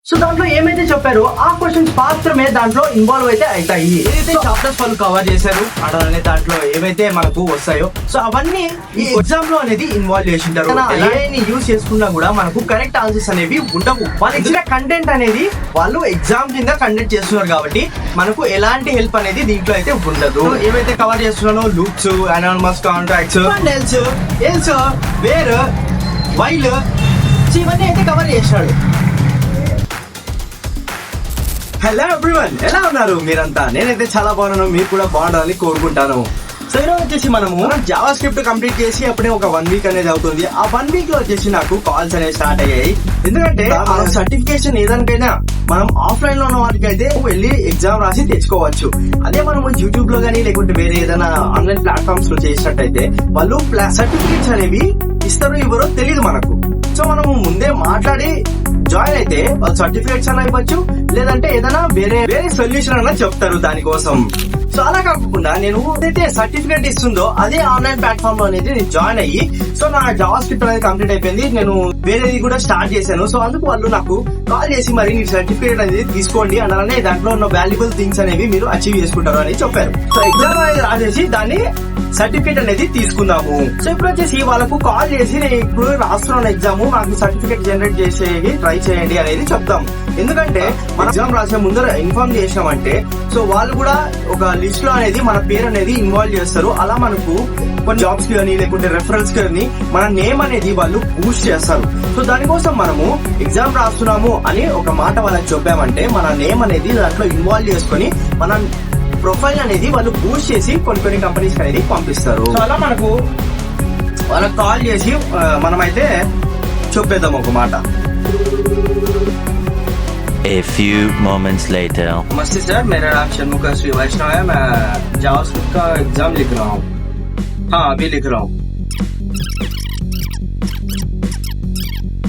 So దాంట్లో ఏమైతే చెప్పారో ఆ క్వశ్చన్స్ మాత్రమే దాంట్లో ఇన్వాల్వ్ అయితే అవుతాయి. ఏదైతే చాప్టర్స్ వాళ్ళు కవర్ చేశారు అనే దాంట్లో ఏవైతే మనకు వస్తాయో సో అవన్నీ ఈ ఎగ్జామ్ లో అనేది ఇన్వాల్వ్ చేసి ఉంటారు. ఏఐని యూజ్ చేసుకున్నా కూడా మనకు కరెక్ట్ ఆన్సర్స్ అనేవి ఉండవు. వాళ్ళు ఇచ్చిన కంటెంట్ అనేది వాళ్ళు ఎగ్జామ్ కింద కండక్ట్ చేస్తున్నారు కాబట్టి మనకు ఎలాంటి హెల్ప్ అనేది దీంట్లో అయితే ఉండదు. ఏవైతే కవర్ చేస్తున్నానో loops, anonymous contracts, else, where, while ఇవన్నీ అయితే కవర్ చేశాడు. హలో ఎవ్రీవన్, ఎలా ఉన్నారు మీరంతా? నేనైతే చాలా బాగున్నాను, మీరు కూడా బాగుండాలని కోరుకుంటాను. సో ఈరోజు వచ్చేసి మనము జావా స్క్రిప్ట్ కంప్లీట్ చేసి అప్పుడే ఒక 1 వీక్ అనేది అవుతుంది. ఆ 1 వీక్ లో వచ్చేసి నాకు కాల్స్ అనేవి స్టార్ట్ అయ్యాయి. ఎందుకంటే మన సర్టిఫికేషన్ ఏదానికైనా మనం ఆఫ్లైన్ లో ఉన్న వాటికి అయితే వెళ్ళి ఎగ్జామ్ రాసి తెచ్చుకోవచ్చు. అదే మనం యూట్యూబ్ లో కానీ లేకుంటే వేరే ఏదైనా ఆన్లైన్ ప్లాట్ఫామ్స్ లో చేసినట్టయితే వాళ్ళు సర్టిఫికేట్స్ అనేవి ఇస్తారో ఇవ్వరో తెలియదు మనకు. సో మనము ముందే మాట్లాడి జాయిన్ అయితే వాళ్ళు సర్టిఫికేట్స్ అన్న ఇవ్వచ్చు, లేదంటే ఏదైనా వేరే సొల్యూషన్ అన్న చెప్తారు దానికోసం. సో అలా కాకుండా నేను ఏదైతే సర్టిఫికేట్ ఇస్తుందో అదే ఆన్లైన్ ప్లాట్ఫామ్ లో అనేది నేను జాయిన్ అయ్యి సో నా జావా స్క్రిప్ట్ అనేది కంప్లీట్ అయిపోయింది. నేను వేరేది కూడా స్టార్ట్ చేశాను. సో అందుకు వాళ్ళు నాకు కాల్ చేసి మరి మీ సర్టిఫికేట్ అనేది తీసుకోండి అలానే దాంట్లో ఉన్న వాల్యుబుల్ థింగ్స్ అనేవి మీరు అచీవ్ చేసుకుంటారు అని చెప్పారు. సో ఎగ్జామ్ అనేది రాసేసి దాన్ని సర్టిఫికేట్ అనేది తీసుకుందాము. సో ఇప్పుడు వచ్చేసి వాళ్ళకు కాల్ చేసి నేను ఇప్పుడు రాస్తున్నాను ఎగ్జామ్, నాకు సర్టిఫికేట్ జనరేట్ చేసేది ట్రై చేయండి అనేది చెప్తాం. ఎందుకంటే మన ఎగ్జామ్ రాసే ముందర ఇన్ఫార్మ్ చేసినామంటే సో వాళ్ళు కూడా ఒక లిస్ట్ లో అనేది మన పేరు అనేది ఇన్వాల్వ్ చేస్తారు. అలా మనకు కొన్ని జాబ్స్ కి కానీ లేకుంటే రెఫరెన్స్ కానీ మన నేమ్ అనేది వాళ్ళు బూస్ట్ చేస్తారు. సో దానికోసం మనము ఎగ్జామ్ రాస్తున్నాము అని ఒక మాట వాళ్ళకి చెప్పామంటే మన నేమ్ అనేది దాంట్లో ఇన్వాల్వ్ చేసుకొని మన ప్రొఫైల్ అనేది వాళ్ళు బూస్ట్ చేసి కొన్ని కంపెనీస్ అనేది పంపిస్తారు. సో అలా మనకు వాళ్ళకి కాల్ చేసి మనమైతే చెప్పేద్దాం ఒక మాట. A few moments later. नमस्ते सर, मेरा नाम षणमुखा श्री वैष्णव है. मैं जावास्क्रिप्ट का एग्जाम लिख रहा हूँ. हाँ, अभी लिख रहा हूँ.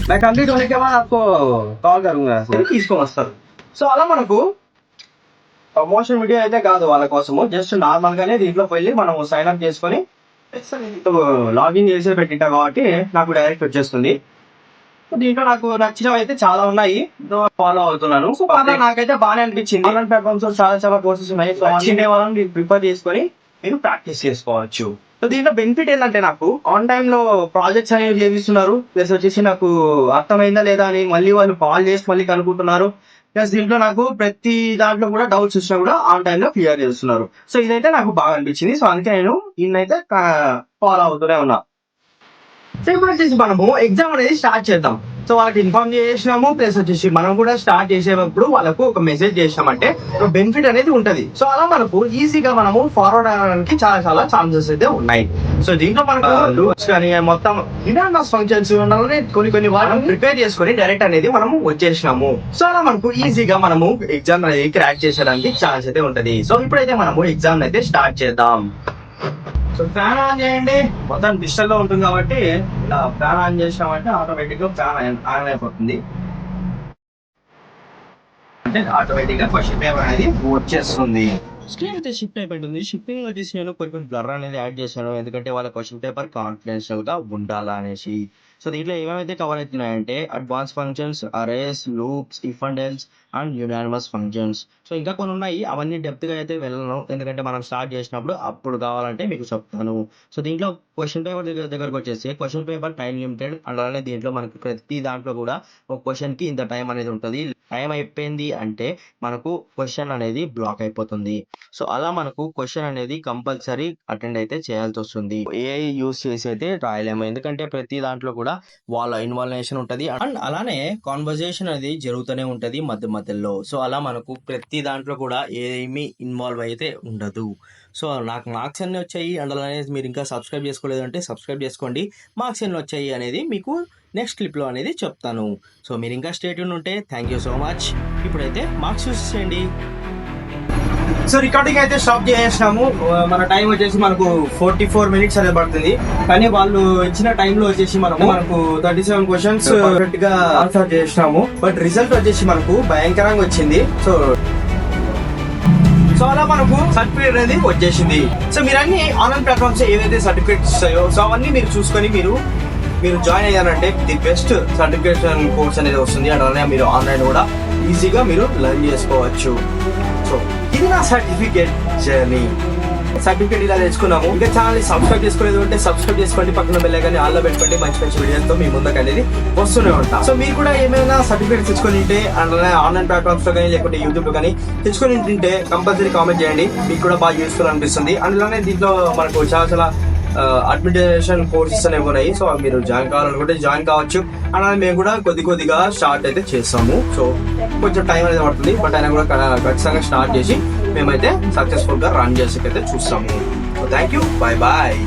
मैं कंप्लीट होने के बाद आपको कॉल करूंगा. తీసుకోవస్తారు. సో అలా మనకు ప్రమోషన్ వీడియో అయితే కాదు వాళ్ళ కోసము, జస్ట్ నార్మల్ గానే దీంట్లో వెళ్ళి మనం సైన్ అప్ చేసుకొని లాగిన్ చేసి పెట్టింటా కాబట్టి నాకు డైరెక్ట్ వచ్చేస్తుంది. దీంట్లో నాకు నచ్చినవి అయితే చాలా ఉన్నాయి, ఫాలో అవుతున్నాను. సో నాకైతే బాగానే అనిపించింది. ఆన్లైన్ ప్లాట్ఫామ్స్ చాలా కోర్సెస్ ఉన్నాయి. సో నచ్చిన వాళ్ళని ప్రిఫర్ చేసుకొని మీరు ప్రాక్టీస్ చేసుకోవచ్చు. సో దీంట్లో బెనిఫిట్ ఏంటంటే నాకు ఆన్ టైమ్ లో ప్రాజెక్ట్స్ అనేవి చేపిస్తున్నారు. ప్లస్ వచ్చేసి నాకు అర్థమైందా లేదా అని మళ్ళీ వాళ్ళు కాల్ చేసి మళ్ళీ కనుక్కుంటున్నారు. ప్లస్ దీంట్లో నాకు ప్రతి దాంట్లో కూడా డౌట్స్ వచ్చినా కూడా ఆన్ టైమ్ లో క్లియర్ చేస్తున్నారు. సో ఇదైతే నాకు బాగా అనిపించింది. సో అందుకే నేను దీన్నైతే ఫాలో అవుతూనే ఉన్నా. సో ఇప్పుడు వచ్చేసి మనము ఎగ్జామ్ అనేది స్టార్ట్ చేద్దాం. సో వాళ్ళకి ఇన్ఫార్మ్ చేసినాము, ప్లస్ వచ్చేసి మనం కూడా స్టార్ట్ చేసేటప్పుడు వాళ్ళకు ఒక మెసేజ్ చేసినామంటే ఒక బెనిఫిట్ అనేది ఉంటది. సో అలా మనకు ఈజీగా మనము ఫార్వర్డ్ అవడానికి చాలా ఛాన్సెస్ అయితే ఉన్నాయి. సో దీంట్లో మనకు లూప్స్ కానీ మొత్తం ఇనానిమస్ ఫంక్షన్స్ కొన్ని వాటిని ప్రిపేర్ చేసుకొని డైరెక్ట్ అనేది మనము వచ్చేసినాము. సో అలా మనకు ఈజీగా మనము ఎగ్జామ్ అనేది క్రాక్ చేసేయడానికి ఛాన్స్ అయితే ఉంటది. సో ఇప్పుడైతే మనము ఎగ్జామ్ అయితే స్టార్ట్ చేద్దాం. సో ఫ్యాన్ ఆన్ చేయండి, మొత్తం డిజిటల్ లో ఉంటుంది కాబట్టి ఇలా ఫ్యాన్ ఆన్ చేసినామంటే ఆటోమేటిక్ గా ఫ్యాన్ ఆన్ అయిపోతుంది. అంటే ఆటోమేటిక్ గా క్వశ్చన్ పేపర్ అనేది వచ్చేస్తుంది. స్క్రీన్ అయితే షిఫ్ట్ అయిపోయింది. షిఫ్టింగ్ వచ్చేసి నేను కొన్ని బ్లర్ అనేది యాడ్ చేశాను, ఎందుకంటే వాళ్ళ క్వశ్చన్ పేపర్ కాన్ఫిడెన్షియల్ గా ఉండాలా అనేసి. సో దీంట్లో ఏమేమైతే కవర్ అవుతున్నాయంటే advance functions, arrays, loops, if and else and anonymous functions. So ఇంకా కొన్ని ఉన్నాయి, అవన్నీ డెప్త్ గా అయితే వెళ్ళను, ఎందుకంటే మనం స్టార్ట్ చేసినప్పుడు అప్పుడు కావాలంటే మీకు చెప్తాను. సో దీంట్లో క్వశ్చన్ పేపర్ దగ్గరకు వచ్చేసి క్వశ్చన్ పేపర్ టైం లిమిటెడ్, అలానే దీంట్లో మనకు ప్రతి దాంట్లో కూడా ఒక క్వశ్చన్ కి ఇంత టైం అనేది ఉంటుంది. టైం అయిపోయింది అంటే మనకు క్వశ్చన్ అనేది బ్లాక్ అయిపోతుంది. సో అలా మనకు క్వశ్చన్ అనేది కంపల్సరీ అటెండ్ అయితే చేయాల్సి వస్తుంది. ఏఐ యూస్ చేసి అయితే రాయలేము, ఎందుకంటే ప్రతి దాంట్లో కూడా వాళ్ళ ఇన్వాల్వేషన్ ఉంటది అండ్ అలానే కాన్వర్జేషన్ అనేది జరుగుతూనే ఉంటది మధ్యలో. సో అలా మనకు ప్రతి దాంట్లో కూడా ఏమీ ఇన్వాల్వ్ అయితే ఉండదు. సో నాకు మార్క్స్ అన్ని వచ్చాయి అండ్ అలానే మీరు ఇంకా సబ్స్క్రైబ్ చేసుకోలేదు అంటే సబ్స్క్రైబ్ చేసుకోండి. మార్క్స్ ఎన్ని వచ్చాయి అనేది మీకు నెక్స్ట్ క్లిప్లో అనేది చెప్తాను. సో మీరు ఇంకా స్టే ట్యూన్ ఉంటే థ్యాంక్ యూ సో మచ్. ఇప్పుడైతే మార్క్స్ చూసేయండి. సో రికార్డింగ్ అయితే స్టాప్ చేసేసినాము. మన టైం వచ్చేసి మనకు 44 మినిట్స్ అనేది పడుతుంది, కానీ వాళ్ళు ఇచ్చిన టైంలో వచ్చేసి మనకు 37 క్వశ్చన్స్ పర్ఫెక్ట్ గా ఆన్సర్ చేసినాము. బట్ రిజల్ట్ వచ్చేసి మనకు భయంకరంగా వచ్చింది. సో అలా మనకు సర్టిఫికేట్ అనేది వచ్చేసింది. సో మీరు అన్ని ఆన్లైన్ ప్లాట్ఫామ్స్ ఏవైతే సర్టిఫికేట్స్ ఇస్తాయో సో అవన్నీ మీరు చూసుకొని మీరు జాయిన్ అయ్యారంటే ది బెస్ట్ సర్టిఫికేషన్ కోర్స్ అనేది వస్తుంది. అలానే మీరు ఆన్లైన్ కూడా ఈజీగా మీరు లర్న్ చేసుకోవచ్చు. సో ఇది నా సర్టిఫికేట్ జర్నీ. సర్టిఫికేట్ ఇలా తెచ్చుకున్నాము. ఇంకా ఛానల్ సబ్స్క్రైబ్ చేసుకోలేదు అంటే సబ్స్క్రైబ్ చేసుకోండి, పక్కన బెల్లైకాన్ని ఆల్లో పెట్టుకోండి. మంచి మంచి వీడియోలతో మీ ముందుకు అనేది వస్తూనే ఉంటాం. సో మీరు కూడా ఏమైనా సర్టిఫికేట్ తెచ్చుకొని ఉంటే ఆన్లైన్ ప్లాట్ఫామ్స్ లో కానీ లేకుంటే యూట్యూబ్ లో కానీ తెచ్చుకొని ఉంటే కంపల్సరీ కామెంట్ చేయండి. మీకు కూడా బాగా యూస్ఫుల్ అనిపిస్తుంది. అందులోనే దీంట్లో మనకు చాలా అడ్మినిస్ట్రేషన్ కోర్సెస్ అనేవి ఉన్నాయి. సో మీరు జాయిన్ కావాలనుకుంటే జాయిన్ కావచ్చు. అలానే మేము కూడా కొద్దిగా స్టార్ట్ అయితే చేస్తాము. సో కొంచెం టైం అనేది పడుతుంది, బట్ అయినా కూడా ఖచ్చితంగా స్టార్ట్ చేసి మేమైతే సక్సెస్ఫుల్ గా రన్ చేసేకైతే చూస్తాము. So thank you, bye bye.